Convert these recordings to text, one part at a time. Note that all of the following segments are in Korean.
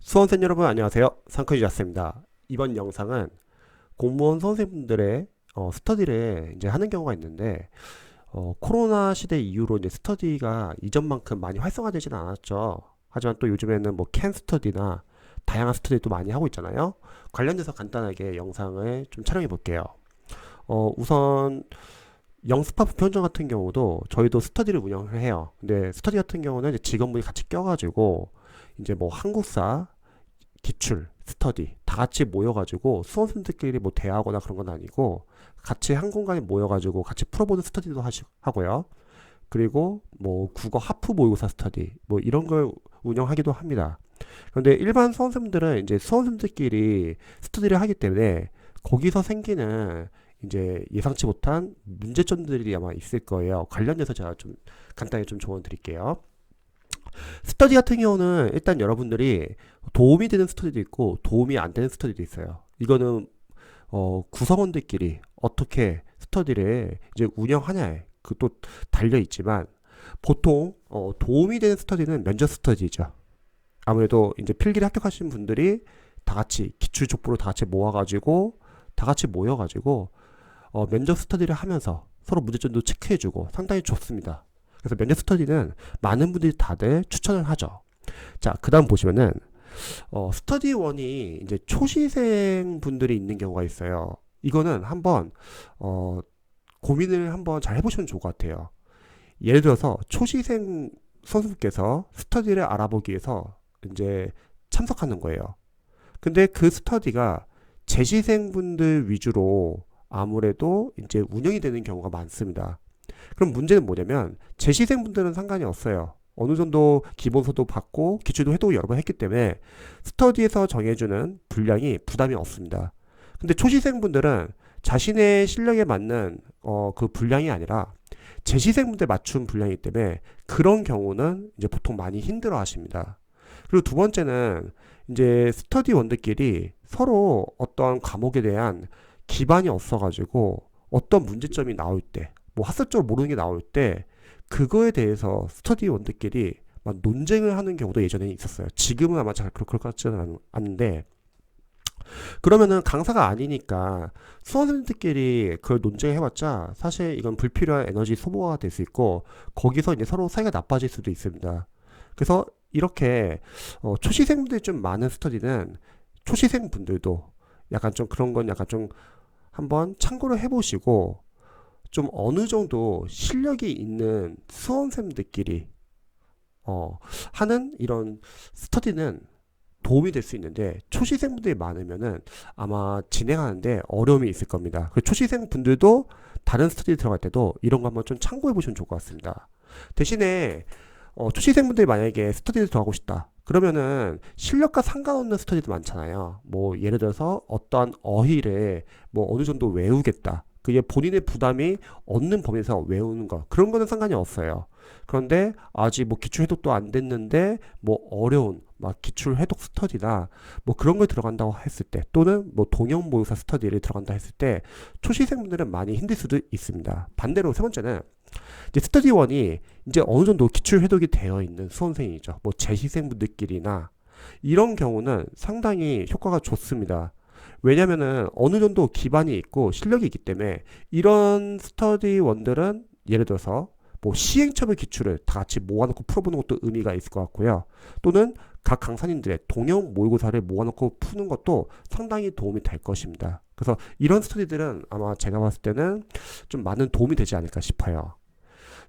수험생 여러분 안녕하세요. 상크지 자스입니다. 이번 영상은 공무원 수험생분들의 스터디를 이제 하는 경우가 있는데 코로나 시대 이후로 이제 스터디가 이전만큼 많이 활성화되지는 않았죠. 하지만 또 요즘에는 뭐 캔 스터디나 다양한 스터디도 많이 하고 있잖아요. 관련돼서 간단하게 영상을 좀 촬영해 볼게요. 우선 영스파 부편점 같은 경우도 저희도 스터디를 운영을 해요. 근데 스터디 같은 경우는 이제 직원분이 같이 껴가지고 이제 뭐 한국사 기출, 스터디 다 같이 모여가지고 수험생들끼리 뭐 대화하거나 그런 건 아니고 같이 한 공간에 모여가지고 같이 풀어보는 스터디도 하고요. 그리고 뭐 국어 하프 모의고사 스터디 뭐 이런 걸 운영하기도 합니다. 그런데 일반 수험생들은 이제 수험생들끼리 스터디를 하기 때문에 거기서 생기는 이제 예상치 못한 문제점들이 아마 있을 거예요. 관련돼서 제가 좀 간단히 좀 조언 드릴게요. 스터디 같은 경우는 일단 여러분들이 도움이 되는 스터디도 있고 도움이 안 되는 스터디도 있어요. 이거는 구성원들끼리 어떻게 스터디를 이제 운영하냐에 그 또 달려 있지만 보통 도움이 되는 스터디는 면접 스터디죠. 아무래도 이제 필기를 합격하신 분들이 다 같이 기출 족보로 다 같이 모아가지고 다 같이 모여가지고 면접 스터디를 하면서 서로 문제점도 체크해주고 상당히 좋습니다. 그래서 면접 스터디는 많은 분들이 다들 추천을 하죠. 자, 그 다음 보시면은 스터디 원이 이제 초시생 분들이 있는 경우가 있어요. 이거는 한번 고민을 한번 잘 해보시면 좋을 것 같아요. 예를 들어서 초시생 선수께서 스터디를 알아보기 위해서 이제 참석하는 거예요. 근데 그 스터디가 재시생 분들 위주로 아무래도 이제 운영이 되는 경우가 많습니다. 그럼 문제는 뭐냐면 재시생 분들은 상관이 없어요. 어느 정도 기본서도 받고 기출도 해도 여러 번 했기 때문에 스터디에서 정해주는 분량이 부담이 없습니다. 근데 초시생 분들은 자신의 실력에 맞는 그 분량이 아니라 재시생 분들 맞춘 분량이기 때문에 그런 경우는 이제 보통 많이 힘들어 하십니다. 그리고 두 번째는 이제 스터디 원들끼리 서로 어떤 과목에 대한 기반이 없어가지고 어떤 문제점이 나올 때, 뭐 학습적으로 모르는 게 나올 때 그거에 대해서 스터디 원들끼리 막 논쟁을 하는 경우도 예전에 있었어요. 지금은 아마 잘 그럴 것 같지는 않은데 그러면은 강사가 아니니까 수험생들끼리 그걸 논쟁해봤자 사실 이건 불필요한 에너지 소모가 될 수 있고 거기서 이제 서로 사이가 나빠질 수도 있습니다. 그래서 이렇게 초시생분들이 좀 많은 스터디는 초시생분들도 약간 좀 그런 건 약간 좀 한번 참고를 해보시고 좀 어느 정도 실력이 있는 수험생들끼리 하는 이런 스터디는 도움이 될 수 있는데 초시생분들이 많으면은 아마 진행하는데 어려움이 있을 겁니다. 그 초시생분들도 다른 스터디 들어갈 때도 이런 거 한번 좀 참고해 보시면 좋을 것 같습니다. 대신에 초시생분들이 만약에 스터디를 더 하고 싶다. 그러면은 실력과 상관없는 스터디도 많잖아요. 뭐 예를 들어서 어떠한 어휘를 뭐 어느 정도 외우겠다. 그게 본인의 부담이 없는 범위에서 외우는 거. 그런 거는 상관이 없어요. 그런데 아직 뭐 기출 해독도 안 됐는데 뭐 어려운 막 기출 해독 스터디나 뭐 그런 걸 들어간다고 했을 때 또는 뭐 동형 모의고사 스터디를 들어간다 했을 때 초시생분들은 많이 힘들 수도 있습니다. 반대로 세 번째는 이제 스터디 원이 이제 어느 정도 기출 회독이 되어 있는 수험생이죠. 뭐 재시생분들끼리나 이런 경우는 상당히 효과가 좋습니다. 왜냐면은 어느 정도 기반이 있고 실력이 있기 때문에 이런 스터디원들은 예를 들어서 뭐 시행착오 기출을 다 같이 모아놓고 풀어보는 것도 의미가 있을 것 같고요. 또는 각 강사님들의 동형 모의고사를 모아놓고 푸는 것도 상당히 도움이 될 것입니다. 그래서 이런 스터디들은 아마 제가 봤을 때는 좀 많은 도움이 되지 않을까 싶어요.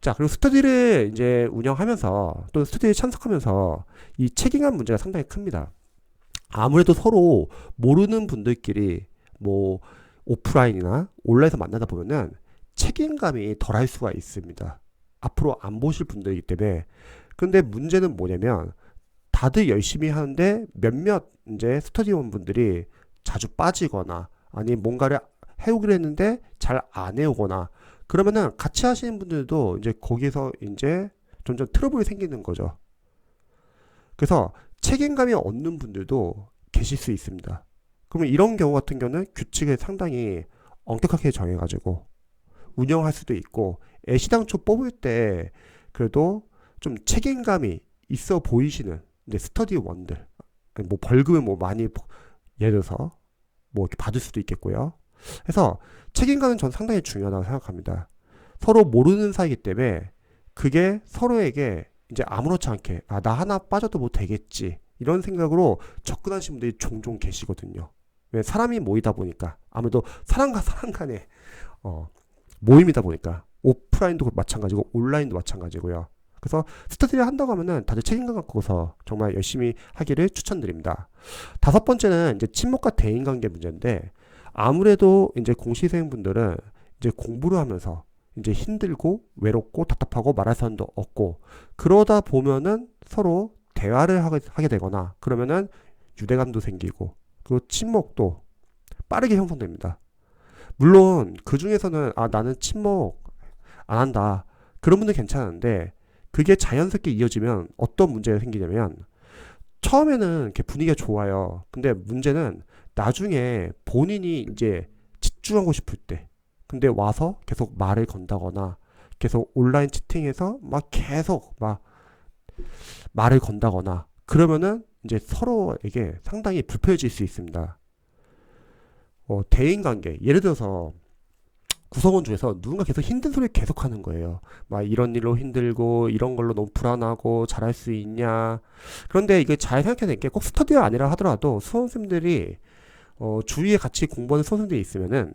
자, 그리고 스터디를 이제 운영하면서 또 스터디에 참석하면서 이 책임감 문제가 상당히 큽니다. 아무래도 서로 모르는 분들끼리 뭐 오프라인이나 온라인에서 만나다 보면은 책임감이 덜할 수가 있습니다. 앞으로 안 보실 분들이기 때문에. 근데 문제는 뭐냐면 다들 열심히 하는데 몇몇 이제 스터디원 분들이 자주 빠지거나 아니 뭔가를 해오기로 했는데 잘 안 해오거나 그러면은 같이 하시는 분들도 이제 거기서 이제 점점 트러블이 생기는 거죠. 그래서 책임감이 없는 분들도 계실 수 있습니다. 그러면 이런 경우 같은 경우는 규칙을 상당히 엄격하게 정해가지고 운영할 수도 있고 애시당초 뽑을 때 그래도 좀 책임감이 있어 보이시는 이제 스터디원들 아니, 뭐 벌금을 뭐 많이 예를 들어서 뭐 이렇게 받을 수도 있겠고요. 그래서 책임감은 전 상당히 중요하다고 생각합니다. 서로 모르는 사이기 때문에 그게 서로에게 이제 아무렇지 않게 나 하나 빠져도 뭐 되겠지 이런 생각으로 접근하시는 분들이 종종 계시거든요. 왜 사람이 모이다 보니까 아무래도 사람과 사람 간의 모임이다 보니까 오프라인도 마찬가지고 온라인도 마찬가지고요. 그래서 스터디를 한다고 하면은 다들 책임감 갖고서 정말 열심히 하기를 추천드립니다. 다섯 번째는 이제 친목과 대인관계 문제인데 아무래도 이제 공시생분들은 이제 공부를 하면서 이제 힘들고 외롭고 답답하고 말할 사람도 없고 그러다 보면은 서로 대화를 하게 되거나 그러면은 유대감도 생기고 그리고 친목도 빠르게 형성됩니다. 물론 그 중에서는 나는 친목 안 한다 그런 분들 괜찮은데 그게 자연스럽게 이어지면 어떤 문제가 생기냐면 처음에는 이렇게 분위기가 좋아요. 근데 문제는 나중에 본인이 이제 집중하고 싶을 때 근데 와서 계속 말을 건다거나 계속 온라인 채팅에서 막 계속 막 말을 건다거나 그러면은 이제 서로에게 상당히 불편해질 수 있습니다. 대인관계 예를 들어서 구성원 중에서 누군가 계속 힘든 소리를 계속 하는 거예요. 막 이런 일로 힘들고 이런 걸로 너무 불안하고 잘할 수 있냐. 그런데 이게 잘 생각해야 될 게 꼭 스터디가 아니라 하더라도 수험생들이 주위에 같이 공부하는 수험생들이 있으면은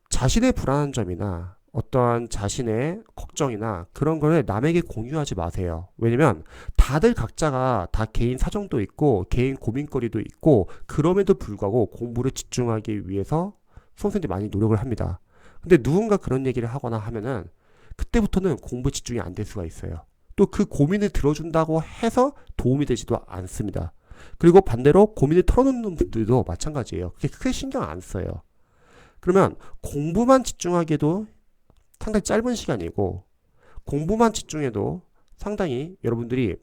자신의 불안한 점이나 어떠한 자신의 걱정이나 그런 거를 남에게 공유하지 마세요. 왜냐면 다들 각자가 다 개인 사정도 있고 개인 고민거리도 있고 그럼에도 불구하고 공부를 집중하기 위해서 수험생들이 많이 노력을 합니다. 근데 누군가 그런 얘기를 하거나 하면은 그때부터는 공부 집중이 안 될 수가 있어요. 또 그 고민을 들어준다고 해서 도움이 되지도 않습니다. 그리고 반대로 고민을 털어놓는 분들도 마찬가지예요. 그게 크게 신경 안 써요. 그러면 공부만 집중하기에도 상당히 짧은 시간이고 공부만 집중해도 상당히 여러분들이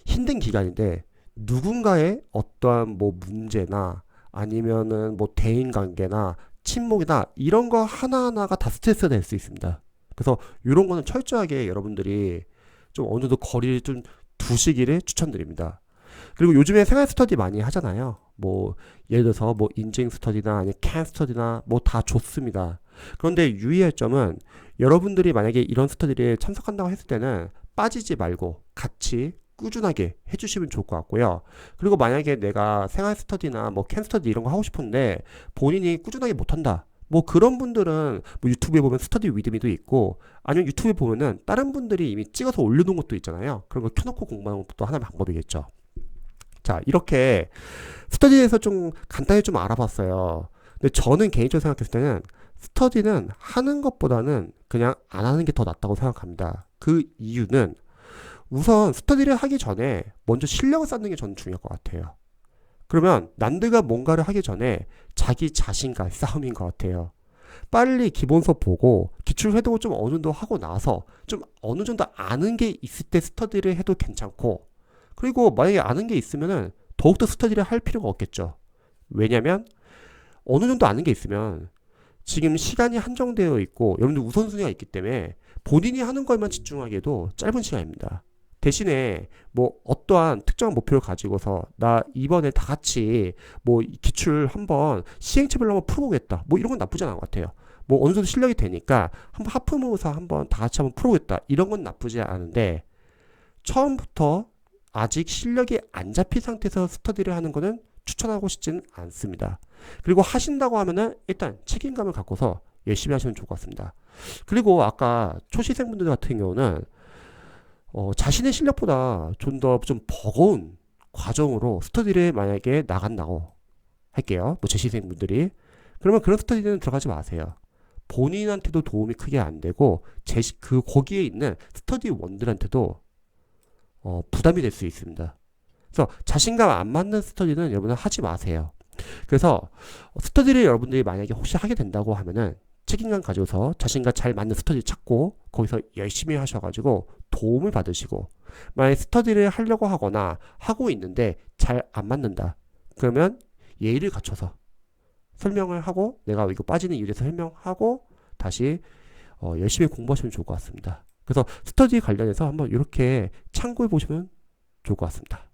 힘든 기간인데 누군가의 어떠한 뭐 문제나 아니면은 뭐 대인관계나 친목이나 이런 거 하나하나가 다 스트레스가 될 수 있습니다. 그래서 이런 거는 철저하게 여러분들이 좀 어느 정도 거리를 좀 두시기를 추천드립니다. 그리고 요즘에 생활 스터디 많이 하잖아요. 뭐 예를 들어서 뭐 인증 스터디나 아니면 캔 스터디나 뭐 다 좋습니다. 그런데 유의할 점은 여러분들이 만약에 이런 스터디를 참석한다고 했을 때는 빠지지 말고 같이 꾸준하게 해주시면 좋을 것 같고요. 그리고 만약에 내가 생활 스터디나 뭐 캔 스터디 이런 거 하고 싶은데 본인이 꾸준하게 못한다. 뭐 그런 분들은 뭐 유튜브에 보면 스터디 위드미도 있고 아니면 유튜브에 보면은 다른 분들이 이미 찍어서 올려놓은 것도 있잖아요. 그런 거 켜놓고 공부하는 것도 하나의 방법이겠죠. 자, 이렇게 스터디에서 좀 간단히 좀 알아봤어요. 근데 저는 개인적으로 생각했을 때는 스터디는 하는 것보다는 그냥 안 하는 게 더 낫다고 생각합니다. 그 이유는 우선 스터디를 하기 전에 먼저 실력을 쌓는 게 저는 중요할 것 같아요. 그러면 남들과 뭔가를 하기 전에 자기 자신과 싸움인 것 같아요. 빨리 기본서 보고 기출 회독을 좀 어느 정도 하고 나서 좀 어느 정도 아는 게 있을 때 스터디를 해도 괜찮고 그리고 만약에 아는 게 있으면은 더욱더 스터디를 할 필요가 없겠죠. 왜냐면 어느 정도 아는 게 있으면 지금 시간이 한정되어 있고 여러분들 우선순위가 있기 때문에 본인이 하는 것만 집중하기에도 짧은 시간입니다. 대신에 뭐 어떠한 특정한 목표를 가지고서 나 이번에 다 같이 뭐 기출 한번 시행착오를 한번 풀어보겠다. 뭐 이런 건 나쁘지 않은 것 같아요. 뭐 어느 정도 실력이 되니까 한번 하프모사 한번 다 같이 한번 풀어보겠다. 이런 건 나쁘지 않은데 처음부터 아직 실력이 안 잡힌 상태에서 스터디를 하는 거는 추천하고 싶지는 않습니다. 그리고 하신다고 하면은 일단 책임감을 갖고서 열심히 하시면 좋을 것 같습니다. 그리고 아까 초시생분들 같은 경우는 자신의 실력보다 좀 더 좀 버거운 과정으로 스터디를 만약에 나간다고 할게요. 뭐 재시생분들이 그러면 그런 스터디는 들어가지 마세요. 본인한테도 도움이 크게 안 되고 거기에 있는 스터디원들한테도 부담이 될 수 있습니다. 그래서 자신감 안 맞는 스터디는 여러분은 하지 마세요. 그래서 스터디를 여러분들이 만약에 혹시 하게 된다고 하면은 책임감 가지고서 자신과 잘 맞는 스터디 찾고 거기서 열심히 하셔가지고 도움을 받으시고 만약에 스터디를 하려고 하거나 하고 있는데 잘 안 맞는다. 그러면 예의를 갖춰서 설명을 하고 내가 이거 빠지는 이유에 대해서 설명하고 다시 열심히 공부하시면 좋을 것 같습니다. 그래서 스터디 관련해서 한번 이렇게 참고해 보시면 좋을 것 같습니다.